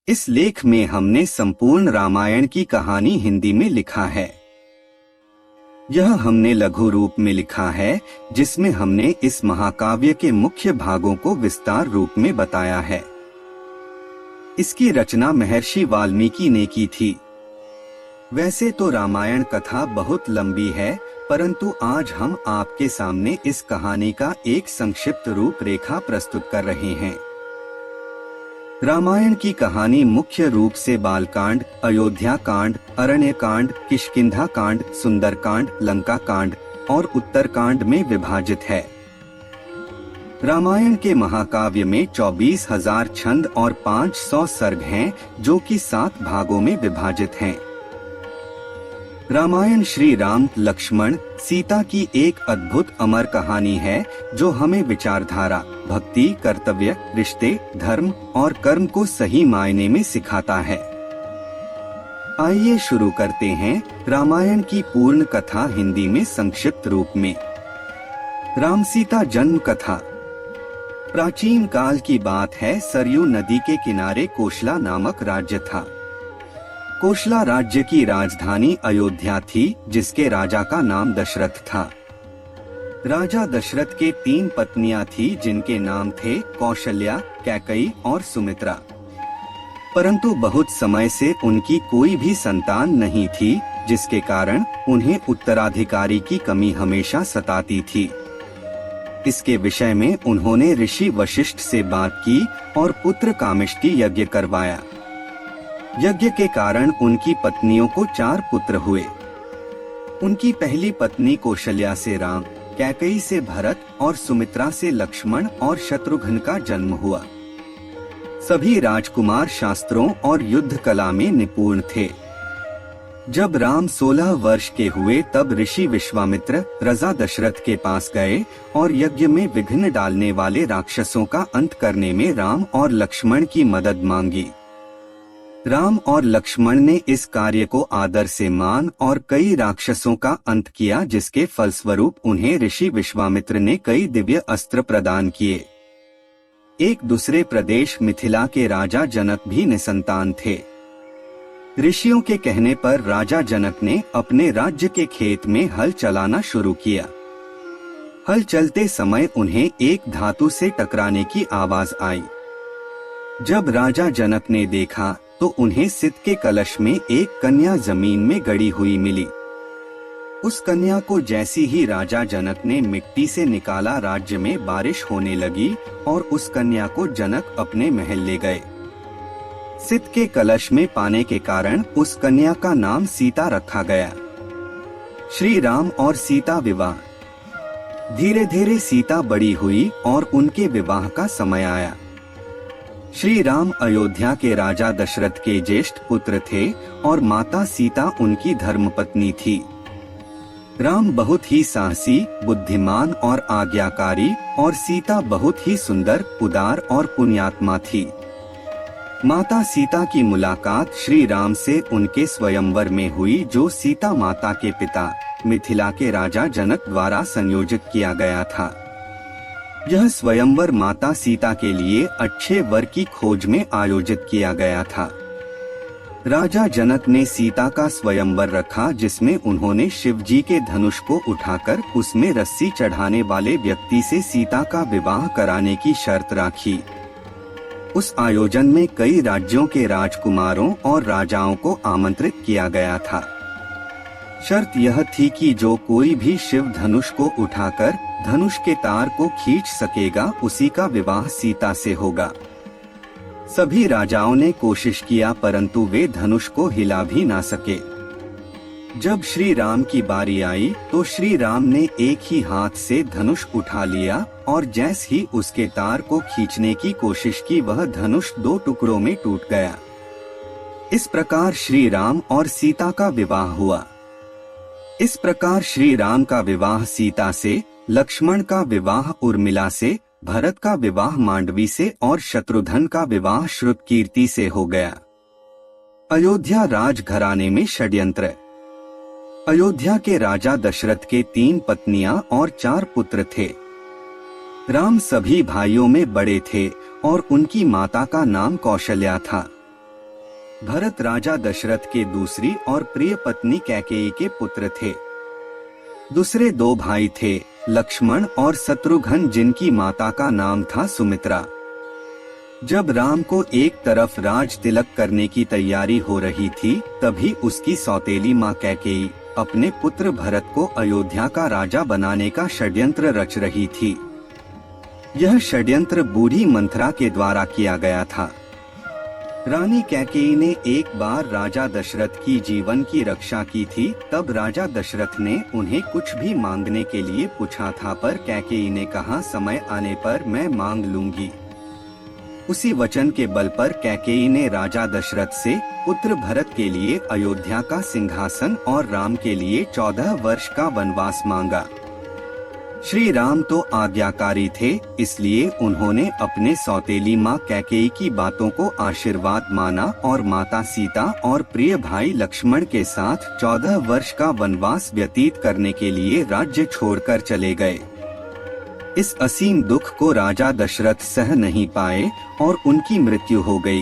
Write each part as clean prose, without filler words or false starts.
इस लेख में हमने संपूर्ण रामायण की कहानी हिंदी में लिखा है। यह हमने लघु रूप में लिखा है, जिसमें हमने इस महाकाव्य के मुख्य भागों को विस्तार रूप में बताया है। इसकी रचना महर्षि वाल्मीकि ने की थी। वैसे तो रामायण कथा बहुत लंबी है, परंतु आज हम आपके सामने इस कहानी का एक संक्षिप्त रूपरेखा प्रस्तुत कर रहे हैं। रामायण की कहानी मुख्य रूप से बालकांड, अयोध्या कांड, अरण्य कांड, किष्किंधा कांड, सुंदरकांड, लंका कांड और उत्तरकांड में विभाजित है। रामायण के महाकाव्य में 24,000 छंद और 500 सर्ग हैं, जो कि 7 भागों में विभाजित हैं। रामायण श्री राम, लक्ष्मण, सीता की एक अद्भुत अमर कहानी है, जो हमें विचारधारा, भक्ति, कर्तव्य, रिश्ते, धर्म और कर्म को सही मायने में सिखाता है। आइए शुरू करते हैं रामायण की पूर्ण कथा हिंदी में संक्षिप्त रूप में। राम सीता जन्म कथा। प्राचीन काल की बात है। सरयू नदी के किनारे कोशला नामक राज्य था। कोशला राज्य की राजधानी अयोध्या थी, जिसके राजा का नाम दशरथ था। राजा दशरथ के 3 पत्नियां थी, जिनके नाम थे कौशल्या, कैकई और सुमित्रा। परंतु बहुत समय से उनकी कोई भी संतान नहीं थी, जिसके कारण उन्हें उत्तराधिकारी की कमी हमेशा सताती थी। इसके विषय में उन्होंने ऋषि वशिष्ठ से बात की और पुत्र कामिष्टि यज्ञ करवाया। यज्ञ के कारण उनकी पत्नियों को 4 पुत्र हुए। उनकी पहली पत्नी कौशल्या से राम, कैकई से भरत और सुमित्रा से लक्ष्मण और शत्रुघ्न का जन्म हुआ। सभी राजकुमार शास्त्रों और युद्ध कला में निपुण थे। जब राम 16 वर्ष के हुए, तब ऋषि विश्वामित्र राजा दशरथ के पास गए और यज्ञ में विघ्न डालने वाले राक्षसों का अंत करने में राम और लक्ष्मण की मदद मांगी। राम और लक्ष्मण ने इस कार्य को आदर से मान और कई राक्षसों का अंत किया, जिसके फलस्वरूप उन्हें ऋषि विश्वामित्र ने कई दिव्य अस्त्र प्रदान किए। एक दूसरे प्रदेश मिथिला के राजा जनक भी निसंतान थे। ऋषियों के कहने पर राजा जनक ने अपने राज्य के खेत में हल चलाना शुरू किया। हल चलते समय उन्हें एक धातु से टकराने की आवाज आई। जब राजा जनक ने देखा तो उन्हें सित के कलश में एक कन्या जमीन में गड़ी हुई मिली। उस कन्या को जैसी ही राजा जनक ने मिट्टी से निकाला, राज्य में बारिश होने लगी और उस कन्या को जनक अपने महल ले गए। सित के कलश में पाने के कारण उस कन्या का नाम सीता रखा गया। श्री राम और सीता विवाह। धीरे धीरे सीता बड़ी हुई और उनके विवाह का समय आया। श्री राम अयोध्या के राजा दशरथ के ज्येष्ठ पुत्र थे और माता सीता उनकी धर्मपत्नी थी। राम बहुत ही साहसी, बुद्धिमान और आज्ञाकारी और सीता बहुत ही सुंदर, उदार और पुण्यात्मा थी। माता सीता की मुलाकात श्री राम से उनके स्वयंवर में हुई, जो सीता माता के पिता मिथिला के राजा जनक द्वारा संयोजित किया गया था। यह स्वयंवर माता सीता के लिए अच्छे वर की खोज में आयोजित किया गया था। राजा जनक ने सीता का स्वयंवर रखा, जिसमें उन्होंने शिव जी के धनुष को उठाकर उसमें रस्सी चढ़ाने वाले व्यक्ति से सीता का विवाह कराने की शर्त राखी। उस आयोजन में कई राज्यों के राजकुमारों और राजाओं को आमंत्रित किया गया था। शर्त यह थी कि जो कोई भी शिव धनुष को उठाकर धनुष के तार को खींच सकेगा, उसी का विवाह सीता से होगा। सभी राजाओं ने कोशिश किया, परंतु वे धनुष को हिला भी ना सके। जब श्री राम की बारी आई तो श्री राम ने एक ही हाथ से धनुष उठा लिया और जैसे ही उसके तार को खींचने की कोशिश की, वह धनुष 2 टुकड़ों में टूट गया। इस प्रकार श्री राम और सीता का विवाह हुआ। इस प्रकार श्री राम का विवाह सीता से, लक्ष्मण का विवाह उर्मिला से, भरत का विवाह मांडवी से और शत्रुघ्न का विवाह श्रुतकीर्ति से हो गया। अयोध्या राजघराने में षड्यंत्र। अयोध्या के राजा दशरथ के 3 पत्नियां और 4 पुत्र थे। राम सभी भाइयों में बड़े थे और उनकी माता का नाम कौशल्या था। भरत राजा दशरथ के दूसरी और प्रिय पत्नी कैकेयी के पुत्र थे। दूसरे दो भाई थे, लक्ष्मण और शत्रुघ्न, जिनकी माता का नाम था सुमित्रा। जब राम को एक तरफ राज तिलक करने की तैयारी हो रही थी, तभी उसकी सौतेली माँ कैकेयी अपने पुत्र भरत को अयोध्या का राजा बनाने का षड्यंत्र रच रही थी। यह षड्यंत्र बूढ़ी मंथरा के द्वारा किया गया था। रानी कैकेयी ने एक बार राजा दशरथ की जीवन की रक्षा की थी। तब राजा दशरथ ने उन्हें कुछ भी मांगने के लिए पूछा था, पर कैकेयी ने कहा, समय आने पर मैं मांग लूंगी। उसी वचन के बल पर कैकेयी ने राजा दशरथ से पुत्र भरत के लिए अयोध्या का सिंहासन और राम के लिए 14 वर्ष का वनवास मांगा। श्री राम तो आज्ञाकारी थे, इसलिए उन्होंने अपने सौतेली माँ कैकेयी की बातों को आशीर्वाद माना और माता सीता और प्रिय भाई लक्ष्मण के साथ 14 वर्ष का वनवास व्यतीत करने के लिए राज्य छोड़कर चले गए। इस असीम दुख को राजा दशरथ सह नहीं पाए और उनकी मृत्यु हो गई।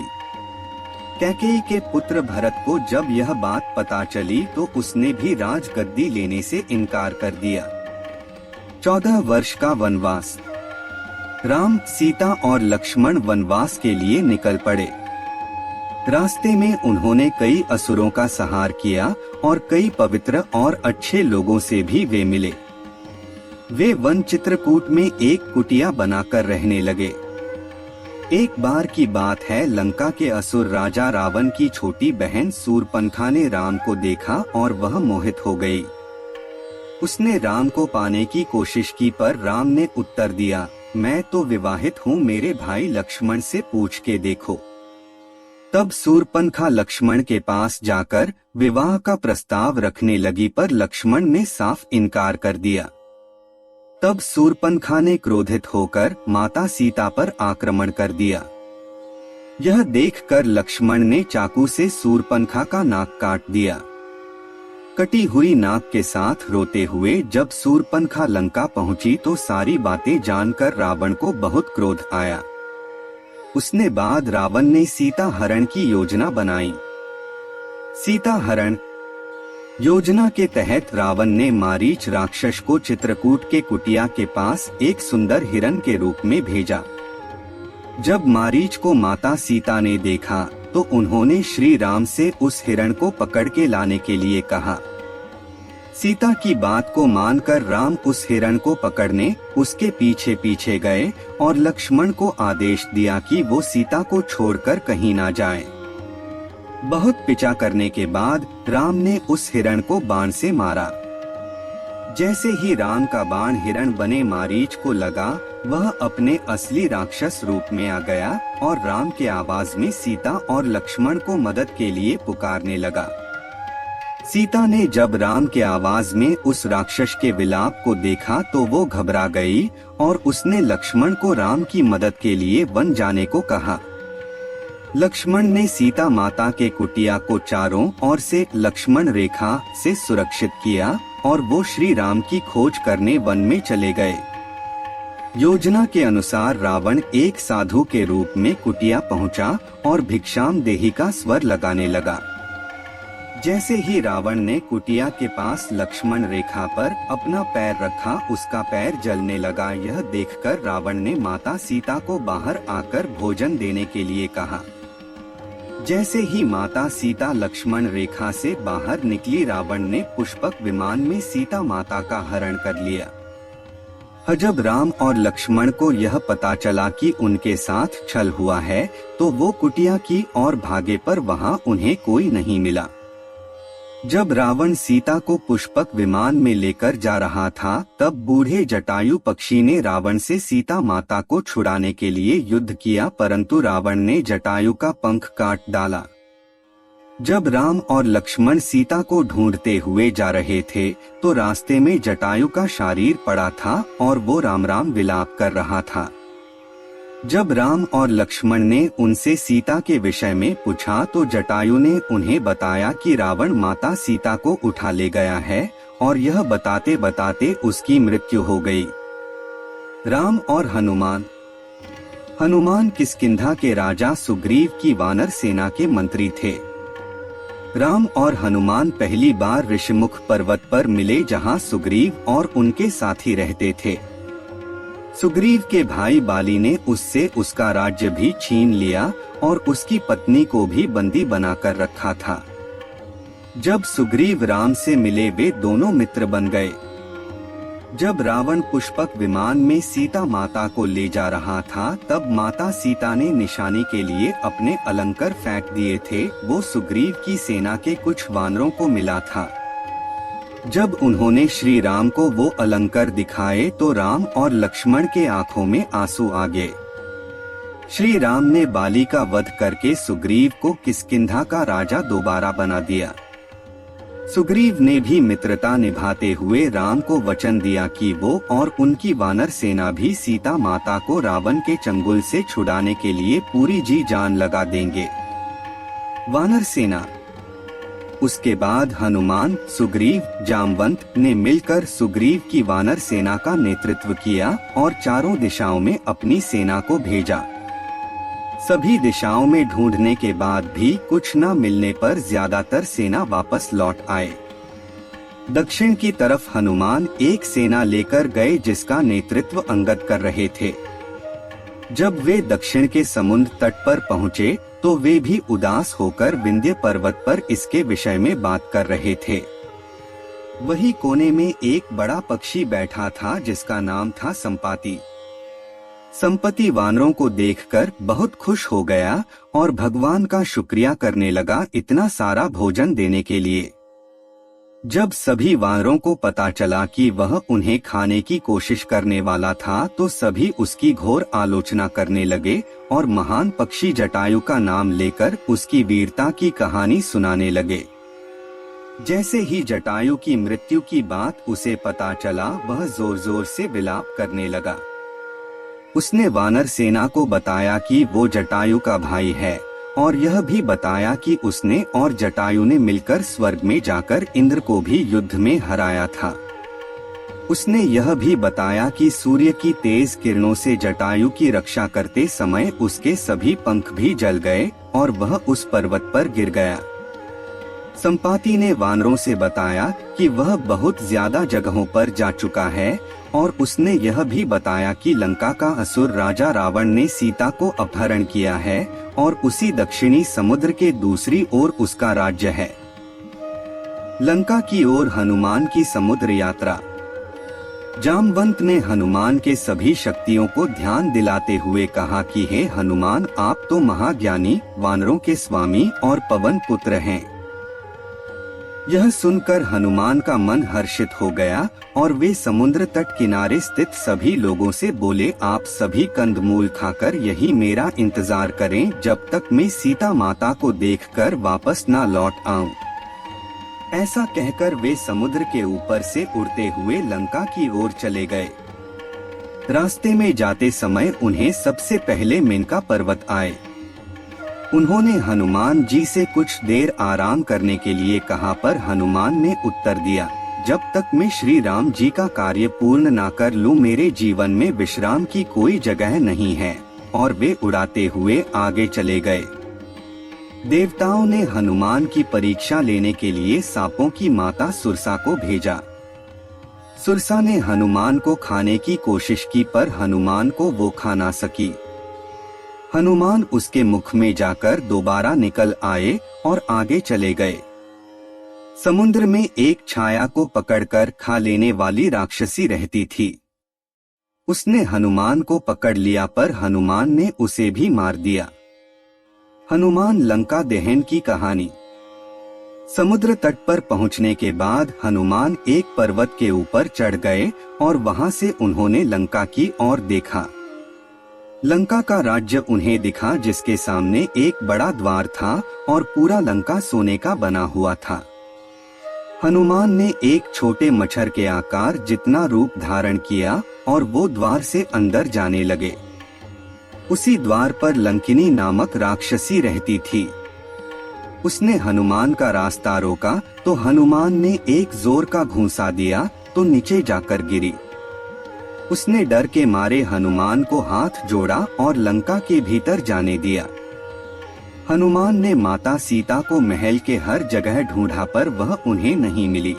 कैकेयी के पुत्र भरत को जब यह बात पता चली तो उसने भी राजगद्दी लेने से इनकार कर दिया। 14 वर्ष का वनवास। राम, सीता और लक्ष्मण वनवास के लिए निकल पड़े। रास्ते में उन्होंने कई असुरों का संहार किया और कई पवित्र और अच्छे लोगों से भी वे मिले। वे वन चित्रकूट में एक कुटिया बनाकर रहने लगे। एक बार की बात है, लंका के असुर राजा रावण की छोटी बहन शूर्पणखा ने राम को देखा और वह मोहित हो गई। उसने राम को पाने की कोशिश की, पर राम ने उत्तर दिया, मैं तो विवाहित हूँ, मेरे भाई लक्ष्मण से पूछ के देखो। तब शूर्पणखा लक्ष्मण के पास जाकर विवाह का प्रस्ताव रखने लगी, पर लक्ष्मण ने साफ इनकार कर दिया। तब शूर्पणखा ने क्रोधित होकर माता सीता पर आक्रमण कर दिया। यह देखकर लक्ष्मण ने चाकू से शूर्पणखा का नाक काट दिया। कटी हुई नाक के साथ रोते हुए जब शूर्पणखा लंका पहुंची तो सारी बातें जानकर रावण को बहुत क्रोध आया। उसने बाद रावण ने सीता हरण की योजना बनाई। सीता हरण योजना के तहत रावण ने मारीच राक्षस को चित्रकूट के कुटिया के पास एक सुंदर हिरण के रूप में भेजा। जब मारीच को माता सीता ने देखा तो उन्होंने श्री राम से उस हिरण को पकड़ के लाने के लिए कहा। सीता की बात को मानकर राम उस हिरण को पकड़ने उसके पीछे पीछे गए और लक्ष्मण को आदेश दिया कि वो सीता को छोड़कर कहीं ना जाए। बहुत पीछा करने के बाद राम ने उस हिरण को बाण से मारा। जैसे ही राम का बाण हिरण बने मारीच को लगा, वह अपने असली राक्षस रूप में आ गया और राम के आवाज में सीता और लक्ष्मण को मदद के लिए पुकारने लगा। सीता ने जब राम के आवाज में उस राक्षस के विलाप को देखा तो वो घबरा गई और उसने लक्ष्मण को राम की मदद के लिए वन जाने को कहा। लक्ष्मण ने सीता माता के कुटिया को चारों ओर से लक्ष्मण रेखा से सुरक्षित किया और वो श्री राम की खोज करने वन में चले गए। योजना के अनुसार रावण एक साधु के रूप में कुटिया पहुंचा और भिक्षाम देहि का स्वर लगाने लगा। जैसे ही रावण ने कुटिया के पास लक्ष्मण रेखा पर अपना पैर रखा, उसका पैर जलने लगा। यह देखकर रावण ने माता सीता को बाहर आकर भोजन देने के लिए कहा। जैसे ही माता सीता लक्ष्मण रेखा से बाहर निकली, रावण ने पुष्पक विमान में सीता माता का हरण कर लिया। जब राम और लक्ष्मण को यह पता चला कि उनके साथ छल हुआ है तो वो कुटिया की ओर भागे, पर वहां उन्हें कोई नहीं मिला। जब रावण सीता को पुष्पक विमान में लेकर जा रहा था, तब बूढ़े जटायु पक्षी ने रावण से सीता माता को छुड़ाने के लिए युद्ध किया, परंतु रावण ने जटायु का पंख काट डाला। जब राम और लक्ष्मण सीता को ढूंढते हुए जा रहे थे तो रास्ते में जटायु का शरीर पड़ा था और वो राम राम विलाप कर रहा था। जब राम और लक्ष्मण ने उनसे सीता के विषय में पूछा तो जटायु ने उन्हें बताया कि रावण माता सीता को उठा ले गया है और यह बताते बताते उसकी मृत्यु हो गई। राम और हनुमान। हनुमान किष्किंधा के राजा सुग्रीव की वानर सेना के मंत्री थे। राम और हनुमान पहली बार ऋषिमुख पर्वत पर मिले, जहां सुग्रीव और उनके साथी रहते थे। सुग्रीव के भाई बाली ने उससे उसका राज्य भी छीन लिया और उसकी पत्नी को भी बंदी बनाकर रखा था। जब सुग्रीव राम से मिले, वे दोनों मित्र बन गए। जब रावण पुष्पक विमान में सीता माता को ले जा रहा था, तब माता सीता ने निशाने के लिए अपने अलंकार फेंक दिए थे। वो सुग्रीव की सेना के कुछ वानरों को मिला था। जब उन्होंने श्री राम को वो अलंकार दिखाए तो राम और लक्ष्मण के आंखों में आंसू आ गए। श्री राम ने बाली का वध करके सुग्रीव को किष्किंधा का राजा दोबारा बना दिया। सुग्रीव ने भी मित्रता निभाते हुए राम को वचन दिया कि वो और उनकी वानर सेना भी सीता माता को रावण के चंगुल से छुड़ाने के लिए पूरी जी जान लगा देंगे। वानर सेना। उसके बाद हनुमान, सुग्रीव, जामवंत ने मिलकर सुग्रीव की वानर सेना का नेतृत्व किया और चारों दिशाओं में अपनी सेना को भेजा। सभी दिशाओं में ढूंढने के बाद भी कुछ न मिलने पर ज्यादातर सेना वापस लौट आए। दक्षिण की तरफ हनुमान एक सेना लेकर गए, जिसका नेतृत्व अंगद कर रहे थे। जब वे दक्षिण के समुद्र तट पर पहुँचे तो वे भी उदास होकर विंध्य पर्वत पर इसके विषय में बात कर रहे थे। वही कोने में एक बड़ा पक्षी बैठा था, जिसका नाम था संपाति। संपत्ति वानरों को देखकर बहुत खुश हो गया और भगवान का शुक्रिया करने लगा इतना सारा भोजन देने के लिए। जब सभी वानरों को पता चला कि वह उन्हें खाने की कोशिश करने वाला था, तो सभी उसकी घोर आलोचना करने लगे और महान पक्षी जटायु का नाम लेकर उसकी वीरता की कहानी सुनाने लगे। जैसे ही जटायु की मृत्यु की बात उसे पता चला, वह जोर जोर से विलाप करने लगा। उसने वानर सेना को बताया कि वो जटायु का भाई है और यह भी बताया कि उसने और जटायु ने मिलकर स्वर्ग में जाकर इंद्र को भी युद्ध में हराया था। उसने यह भी बताया कि सूर्य की तेज किरणों से जटायु की रक्षा करते समय उसके सभी पंख भी जल गए और वह उस पर्वत पर गिर गया। संपाति ने वानरों से बताया कि वह बहुत ज्यादा जगहों पर जा चुका है और उसने यह भी बताया कि लंका का असुर राजा रावण ने सीता को अपहरण किया है और उसी दक्षिणी समुद्र के दूसरी ओर उसका राज्य है। लंका की ओर हनुमान की समुद्र यात्रा। जामवंत ने हनुमान के सभी शक्तियों को ध्यान दिलाते हुए कहा कि हे हनुमान, आप तो महाज्ञानी, वानरों के स्वामी और पवन पुत्र हैं। यह सुनकर हनुमान का मन हर्षित हो गया और वे समुद्र तट किनारे स्थित सभी लोगों से बोले, आप सभी कंदमूल खाकर यही मेरा इंतजार करें जब तक मैं सीता माता को देखकर वापस न लौट आऊं। ऐसा कहकर वे समुद्र के ऊपर से उड़ते हुए लंका की ओर चले गए। रास्ते में जाते समय उन्हें सबसे पहले मेनका पर्वत आए। उन्होंने हनुमान जी से कुछ देर आराम करने के लिए कहा, पर हनुमान ने उत्तर दिया, जब तक मैं श्री राम जी का कार्य पूर्ण ना कर लूं, मेरे जीवन में विश्राम की कोई जगह नहीं है। और वे उड़ाते हुए आगे चले गए। देवताओं ने हनुमान की परीक्षा लेने के लिए सांपों की माता सुरसा को भेजा। सुरसा ने हनुमान को खाने की कोशिश की, पर हनुमान को वो खा ना सकी। हनुमान उसके मुख में जाकर दोबारा निकल आए और आगे चले गए। समुद्र में एक छाया को पकड़कर खा लेने वाली राक्षसी रहती थी। उसने हनुमान को पकड़ लिया, पर हनुमान ने उसे भी मार दिया। हनुमान लंका दहन की कहानी। समुद्र तट पर पहुंचने के बाद हनुमान एक पर्वत के ऊपर चढ़ गए और वहां से उन्होंने लंका की ओर देखा। लंका का राज्य उन्हें दिखा, जिसके सामने एक बड़ा द्वार था और पूरा लंका सोने का बना हुआ था। हनुमान ने एक छोटे मच्छर के आकार जितना रूप धारण किया और वो द्वार से अंदर जाने लगे। उसी द्वार पर लंकिनी नामक राक्षसी रहती थी। उसने हनुमान का रास्ता रोका तो हनुमान ने एक जोर का घूंसा दिया तो नीचे जाकर गिरी। उसने डर के मारे हनुमान को हाथ जोड़ा और लंका के भीतर जाने दिया। हनुमान ने माता सीता को महल के हर जगह ढूंढा पर वह उन्हें नहीं मिली।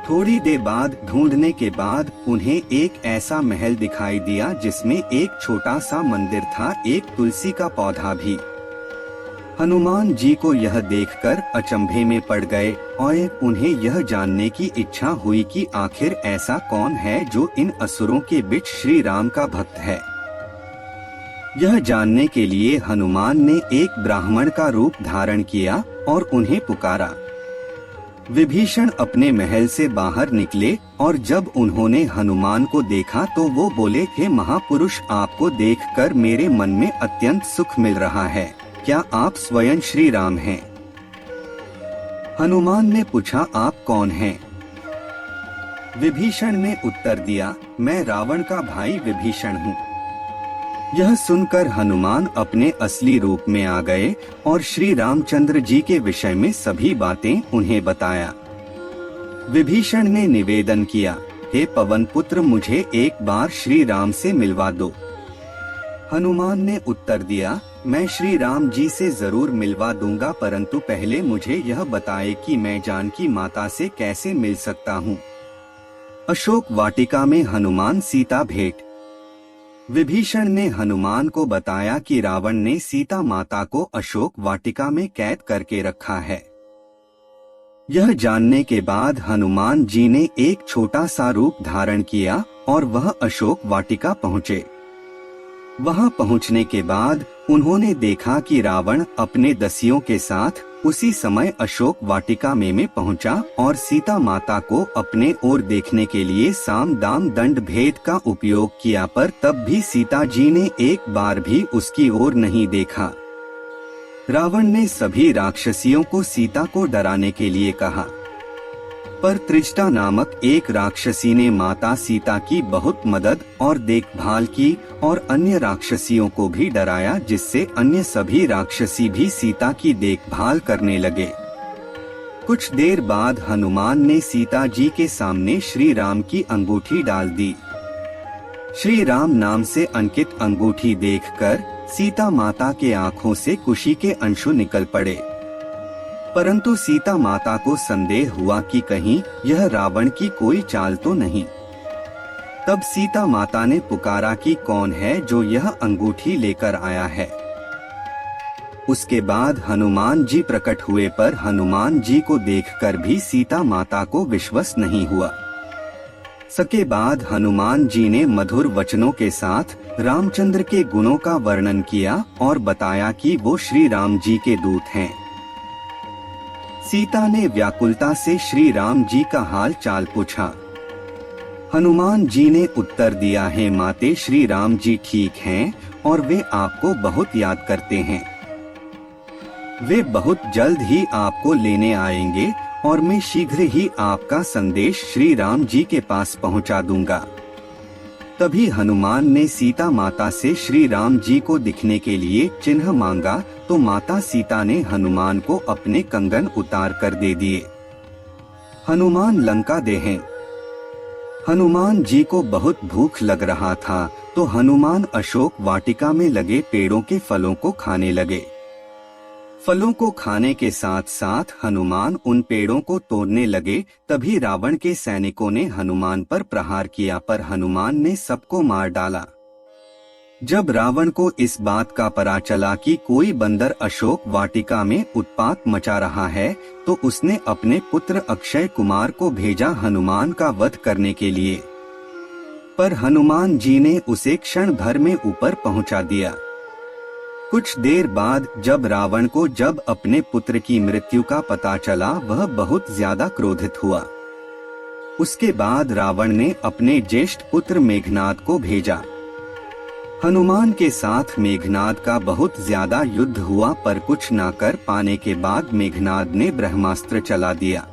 थोड़ी देर बाद ढूंढने के बाद उन्हें एक ऐसा महल दिखाई दिया जिसमें एक छोटा सा मंदिर था, एक तुलसी का पौधा भी। हनुमान जी को यह देखकर अचंभे में पड़ गए और उन्हें यह जानने की इच्छा हुई कि आखिर ऐसा कौन है जो इन असुरों के बीच श्री राम का भक्त है। यह जानने के लिए हनुमान ने एक ब्राह्मण का रूप धारण किया और उन्हें पुकारा। विभीषण अपने महल से बाहर निकले और जब उन्होंने हनुमान को देखा तो वो बोले, हे महापुरुष, आपको देखकर मेरे मन में अत्यंत सुख मिल रहा है। क्या आप स्वयं श्री राम हैं? हनुमान ने पूछा, आप कौन हैं? विभीषण ने उत्तर दिया, मैं रावण का भाई विभीषण हूँ। यह सुनकर हनुमान अपने असली रूप में आ गए और श्री रामचंद्र जी के विषय में सभी बातें उन्हें बताया। विभीषण ने निवेदन किया, हे पवन पुत्र, मुझे एक बार श्री राम से मिलवा दो। हनुमान ने उत्तर दिया, मैं श्री राम जी से जरूर मिलवा दूंगा, परंतु पहले मुझे यह बताए कि मैं जानकी माता से कैसे मिल सकता हूँ। अशोक वाटिका में हनुमान सीता भेंट। विभीषण ने हनुमान को बताया कि रावण ने सीता माता को अशोक वाटिका में कैद करके रखा है। यह जानने के बाद हनुमान जी ने एक छोटा सा रूप धारण किया और वह अशोक वाटिका पहुँचे। वहां पहुंचने के बाद उन्होंने देखा कि रावण अपने दसियों के साथ उसी समय अशोक वाटिका में पहुंचा और सीता माता को अपने ओर देखने के लिए साम दाम दंड भेद का उपयोग किया, पर तब भी सीता जी ने एक बार भी उसकी ओर नहीं देखा। रावण ने सभी राक्षसियों को सीता को डराने के लिए कहा, पर त्रिजटा नामक एक राक्षसी ने माता सीता की बहुत मदद और देखभाल की और अन्य राक्षसियों को भी डराया, जिससे अन्य सभी राक्षसी भी सीता की देखभाल करने लगे। कुछ देर बाद हनुमान ने सीता जी के सामने श्री राम की अंगूठी डाल दी। श्री राम नाम से अंकित अंगूठी देखकर सीता माता के आंखों से खुशी के अंशु निकल पड़े, परंतु सीता माता को संदेह हुआ कि कहीं यह रावण की कोई चाल तो नहीं। तब सीता माता ने पुकारा कि कौन है जो यह अंगूठी लेकर आया है। उसके बाद हनुमान जी प्रकट हुए, पर हनुमान जी को देखकर भी सीता माता को विश्वास नहीं हुआ। सके बाद हनुमान जी ने मधुर वचनों के साथ रामचंद्र के गुणों का वर्णन किया और बताया कि वो श्री राम जी के दूत हैं। सीता ने व्याकुलता से श्री राम जी का हाल चाल पूछा। हनुमान जी ने उत्तर दिया, है माते, श्री राम जी ठीक हैं और वे आपको बहुत याद करते हैं। वे बहुत जल्द ही आपको लेने आएंगे और मैं शीघ्र ही आपका संदेश श्री राम जी के पास पहुंचा दूंगा। तभी हनुमान ने सीता माता से श्री राम जी को दिखने के लिए चिन्ह मांगा, तो माता सीता ने हनुमान को अपने कंगन उतार कर दे दिए। हनुमान लंका देहें। हनुमान जी को बहुत भूख लग रहा था, तो हनुमान अशोक वाटिका में लगे पेड़ों के फलों को खाने लगे। फलों को खाने के साथ साथ हनुमान उन पेड़ों को तोड़ने लगे। तभी रावण के सैनिकों ने हनुमान पर प्रहार किया, पर हनुमान ने सबको मार डाला। जब रावण को इस बात का पता चला कि कोई बंदर अशोक वाटिका में उत्पात मचा रहा है, तो उसने अपने पुत्र अक्षय कुमार को भेजा हनुमान का वध करने के लिए, पर हनुमान जी ने उसे क्षण भर में ऊपर पहुंचा दिया। कुछ देर बाद जब अपने पुत्र की मृत्यु का पता चला, वह बहुत ज्यादा क्रोधित हुआ। उसके बाद रावण ने अपने ज्येष्ठ पुत्र मेघनाद को भेजा। हनुमान के साथ मेघनाद का बहुत ज्यादा युद्ध हुआ, पर कुछ न कर पाने के बाद मेघनाद ने ब्रह्मास्त्र चला दिया।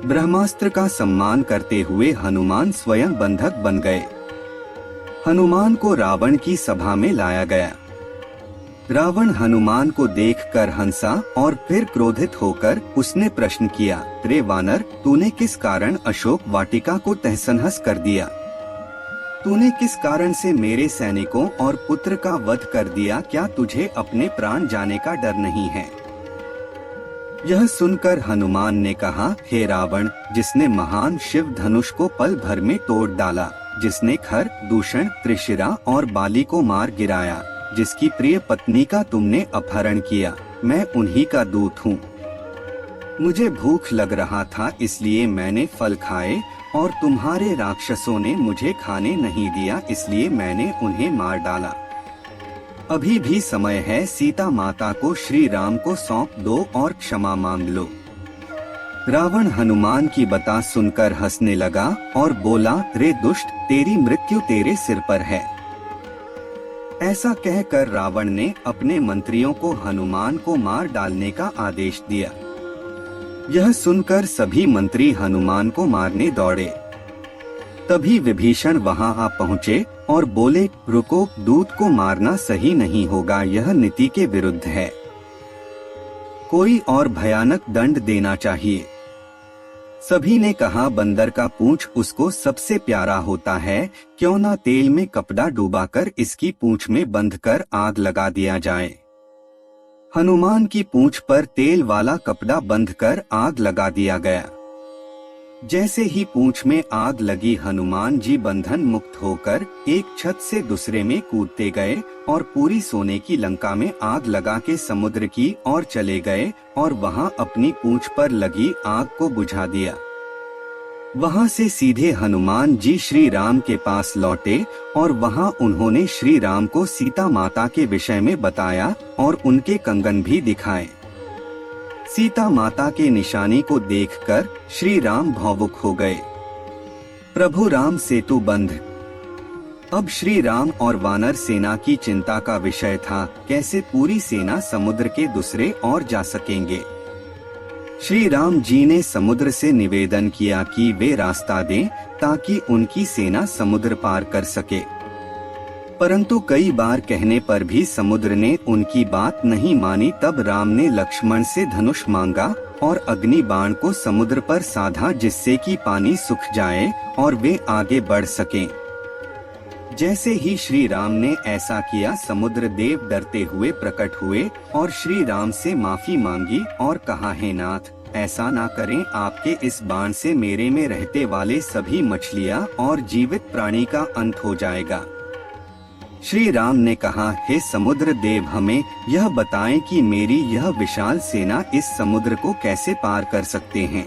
ब्रह्मास्त्र का सम्मान करते हुए हनुमान स्वयं बंधक बन गए। हनुमान को रावण की सभा में लाया गया। रावण हनुमान को देखकर हंसा और फिर क्रोधित होकर उसने प्रश्न किया, रे वानर, तूने किस कारण अशोक वाटिका को तहस-नहस कर दिया? तूने किस कारण से मेरे सैनिकों और पुत्र का वध कर दिया? क्या तुझे अपने प्राण जाने का डर नहीं है? यह सुनकर हनुमान ने कहा, हे रावण, जिसने महान शिव धनुष को पल भर में तोड़ डाला, जिसने खर, दूषण, त्रिशिरा और बाली को मार गिराया, जिसकी प्रिय पत्नी का तुमने अपहरण किया, मैं उन्हीं का दूत हूँ। मुझे भूख लग रहा था, इसलिए मैंने फल खाए और तुम्हारे राक्षसों ने मुझे खाने नहीं दिया, इसलिए मैंने उन्हें मार डाला। अभी भी समय है, सीता माता को श्री राम को सौंप दो और क्षमा मांग लो। रावण हनुमान की बात सुनकर हंसने लगा और बोला, रे दुष्ट, तेरी मृत्यु तेरे सिर पर है। ऐसा कहकर रावण ने अपने मंत्रियों को हनुमान को मार डालने का आदेश दिया। यह सुनकर सभी मंत्री हनुमान को मारने दौड़े। तभी विभीषण वहां आ पहुंचे और बोले, रुको, दूत को मारना सही नहीं होगा, यह नीति के विरुद्ध है। कोई और भयानक दंड देना चाहिए। सभी ने कहा, बंदर का पूंछ उसको सबसे प्यारा होता है, क्यों ना तेल में कपड़ा डुबाकर इसकी पूंछ में बंधकर आग लगा दिया जाए। हनुमान की पूंछ पर तेल वाला कपड़ा बंधकर आग लगा दिया गया। जैसे ही पूंछ में आग लगी, हनुमान जी बंधन मुक्त होकर एक छत से दूसरे में कूदते गए और पूरी सोने की लंका में आग लगा के समुद्र की ओर चले गए और वहां अपनी पूंछ पर लगी आग को बुझा दिया। वहां से सीधे हनुमान जी श्री राम के पास लौटे और वहां उन्होंने श्री राम को सीता माता के विषय में बताया और उनके कंगन भी दिखाए। सीता माता के निशानी को देखकर श्री राम भावुक हो गए। प्रभु राम सेतु बंध। अब श्री राम और वानर सेना की चिंता का विषय था, कैसे पूरी सेना समुद्र के दूसरे ओर जा सकेंगे। श्री राम जी ने समुद्र से निवेदन किया कि वे रास्ता दें ताकि उनकी सेना समुद्र पार कर सके, परंतु कई बार कहने पर भी समुद्र ने उनकी बात नहीं मानी। तब राम ने लक्ष्मण से धनुष मांगा और अग्नि बाण को समुद्र पर साधा, जिससे कि पानी सूख जाए और वे आगे बढ़ सकें। जैसे ही श्री राम ने ऐसा किया, समुद्र देव डरते हुए प्रकट हुए और श्री राम से माफी मांगी और कहा, हे नाथ, ऐसा ना करें, आपके इस बाण से मेरे में रहते वाले सभी मछलियां और जीवित प्राणी का अंत हो जाएगा। श्री राम ने कहा, हे समुद्र देव, हमें यह बताएं कि मेरी यह विशाल सेना इस समुद्र को कैसे पार कर सकते हैं।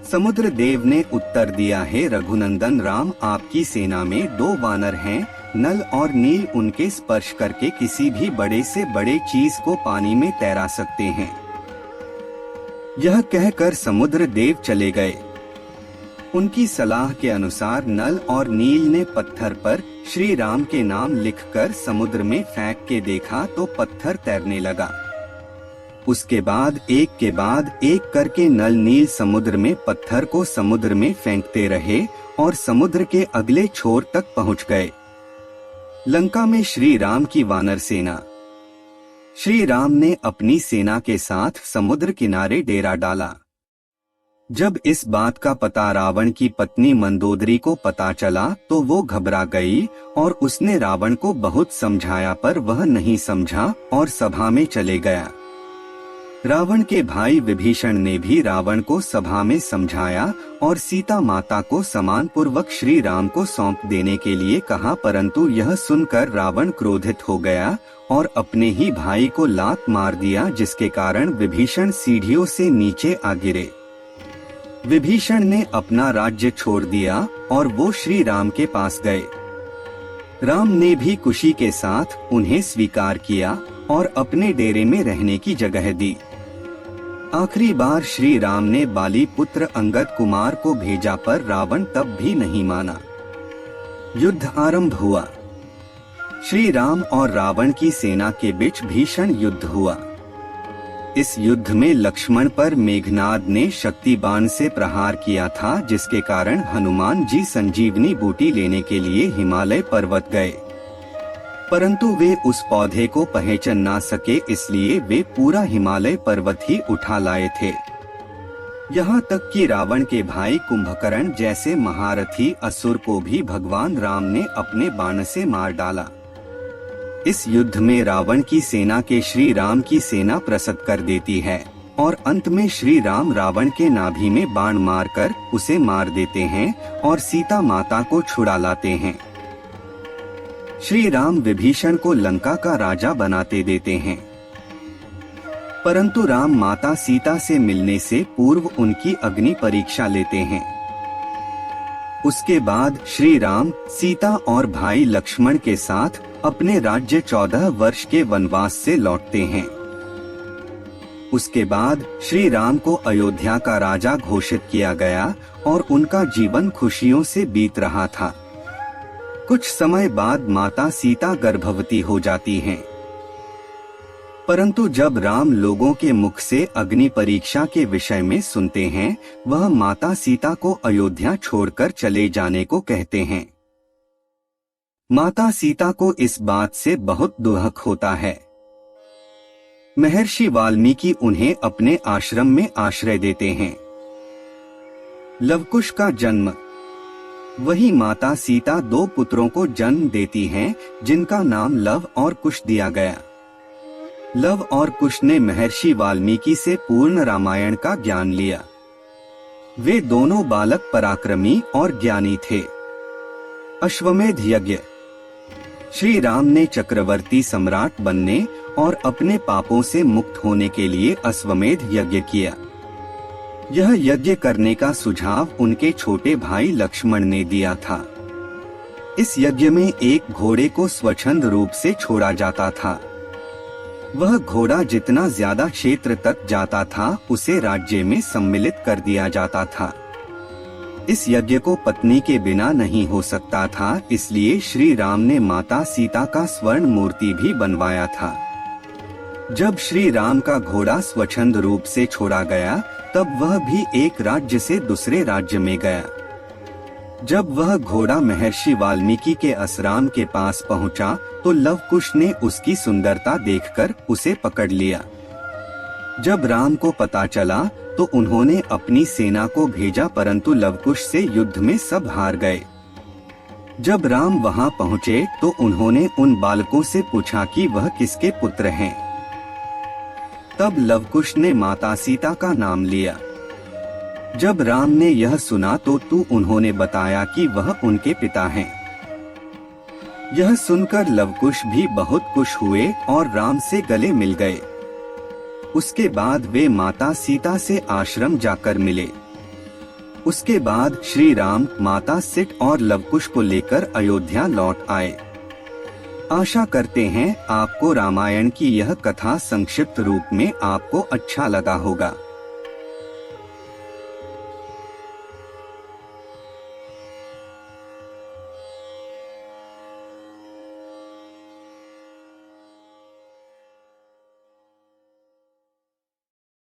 समुद्र देव ने उत्तर दिया, हे रघुनंदन राम, आपकी सेना में 2 वानर हैं, नल और नील, उनके स्पर्श करके किसी भी बड़े से बड़े चीज को पानी में तैरा सकते हैं। यह कहकर समुद्र देव चले गए। उनकी सलाह के अनुसार नल और नील ने पत्थर पर श्री राम के नाम लिखकर समुद्र में फेंक के देखा तो पत्थर तैरने लगा। उसके बाद एक के बाद एक करके नल नील समुद्र में पत्थर को समुद्र में फेंकते रहे और समुद्र के अगले छोर तक पहुंच गए। लंका में श्री राम की वानर सेना। श्री राम ने अपनी सेना के साथ समुद्र किनारे डेरा डाला। जब इस बात का पता रावण की पत्नी मंदोदरी को पता चला तो वो घबरा गई और उसने रावण को बहुत समझाया, पर वह नहीं समझा और सभा में चले गया। रावण के भाई विभीषण ने भी रावण को सभा में समझाया और सीता माता को सम्मान पूर्वक श्री राम को सौंप देने के लिए कहा, परंतु यह सुनकर रावण क्रोधित हो गया और अपने ही भाई को लात मार दिया, जिसके कारण विभीषण सीढ़ियों से नीचे आ गिरे। विभीषण ने अपना राज्य छोड़ दिया और वो श्री राम के पास गए। राम ने भी खुशी के साथ उन्हें स्वीकार किया और अपने डेरे में रहने की जगह दी। आखिरी बार श्री राम ने बाली पुत्र अंगद कुमार को भेजा, पर रावण तब भी नहीं माना। युद्ध आरंभ हुआ। श्री राम और रावण की सेना के बीच भीषण युद्ध हुआ। इस युद्ध में लक्ष्मण पर मेघनाद ने शक्ति बाण से प्रहार किया था, जिसके कारण हनुमान जी संजीवनी बूटी लेने के लिए हिमालय पर्वत गए, परंतु वे उस पौधे को पहचान ना सके, इसलिए वे पूरा हिमालय पर्वत ही उठा लाए थे। यहाँ तक कि रावण के भाई कुंभकर्ण जैसे महारथी असुर को भी भगवान राम ने अपने बाण से मार डाला। इस युद्ध में रावण की सेना के श्री राम की सेना प्रसत कर देती है और अंत में श्री राम रावण के नाभि में बाण मारकर उसे मार देते हैं और सीता माता को छुड़ा लाते हैं। श्री राम विभीषण को लंका का राजा बनाते देते हैं, परंतु राम माता सीता से मिलने से पूर्व उनकी अग्नि परीक्षा लेते हैं। उसके बाद श्री राम सीता और भाई लक्ष्मण के साथ अपने राज्य 14 वर्ष के वनवास से लौटते हैं। उसके बाद श्री राम को अयोध्या का राजा घोषित किया गया और उनका जीवन खुशियों से बीत रहा था। कुछ समय बाद माता सीता गर्भवती हो जाती हैं। परंतु जब राम लोगों के मुख से अग्नि परीक्षा के विषय में सुनते हैं, वह माता सीता को अयोध्या छोड़कर चले जाने को कहते हैं। माता सीता को इस बात से बहुत दुख होता है। महर्षि वाल्मीकि उन्हें अपने आश्रम में आश्रय देते हैं। लवकुश का जन्म। वही माता सीता 2 पुत्रों को जन्म देती हैं, जिनका नाम लव और कुश दिया गया। लव और कुश ने महर्षि वाल्मीकि से पूर्ण रामायण का ज्ञान लिया। वे दोनों बालक पराक्रमी और ज्ञानी थे। अश्वमेध यज्ञ। श्री राम ने चक्रवर्ती सम्राट बनने और अपने पापों से मुक्त होने के लिए अश्वमेध यज्ञ किया। यह यज्ञ करने का सुझाव उनके छोटे भाई लक्ष्मण ने दिया था। इस यज्ञ में एक घोड़े को स्वच्छंद रूप से छोड़ा जाता था। वह घोड़ा जितना ज्यादा क्षेत्र तक जाता था, उसे राज्य में सम्मिलित कर दिया जाता था। इस यज्ञ को पत्नी के बिना नहीं हो सकता था, इसलिए श्री राम ने माता सीता का स्वर्ण मूर्ति भी बनवाया था। जब श्री राम का घोड़ा स्वच्छंद रूप से छोड़ा गया, तब वह भी एक राज्य से दूसरे राज्य में गया। जब वह घोड़ा महर्षि वाल्मीकि के आश्रम के पास पहुंचा, तो लवकुश ने उसकी सुंदरता देखकर उसे पकड़ लिया। जब राम को पता चला, तो उन्होंने अपनी सेना को भेजा, परंतु लवकुश से युद्ध में सब हार गए। जब राम वहां पहुंचे, तो उन्होंने उन बालकों से पूछा कि वह किसके पुत्र हैं। तब लवकुश ने माता सीता का नाम लिया। जब राम ने यह सुना, तो उन्होंने बताया कि वह उनके पिता हैं। यह सुनकर लवकुश भी बहुत खुश हुए और राम से गले मिल गए। उसके बाद वे माता सीता से आश्रम जाकर मिले। उसके बाद श्री राम माता सीता और लवकुश को लेकर अयोध्या लौट आए। आशा करते हैं आपको रामायण की यह कथा संक्षिप्त रूप में आपको अच्छा लगा होगा।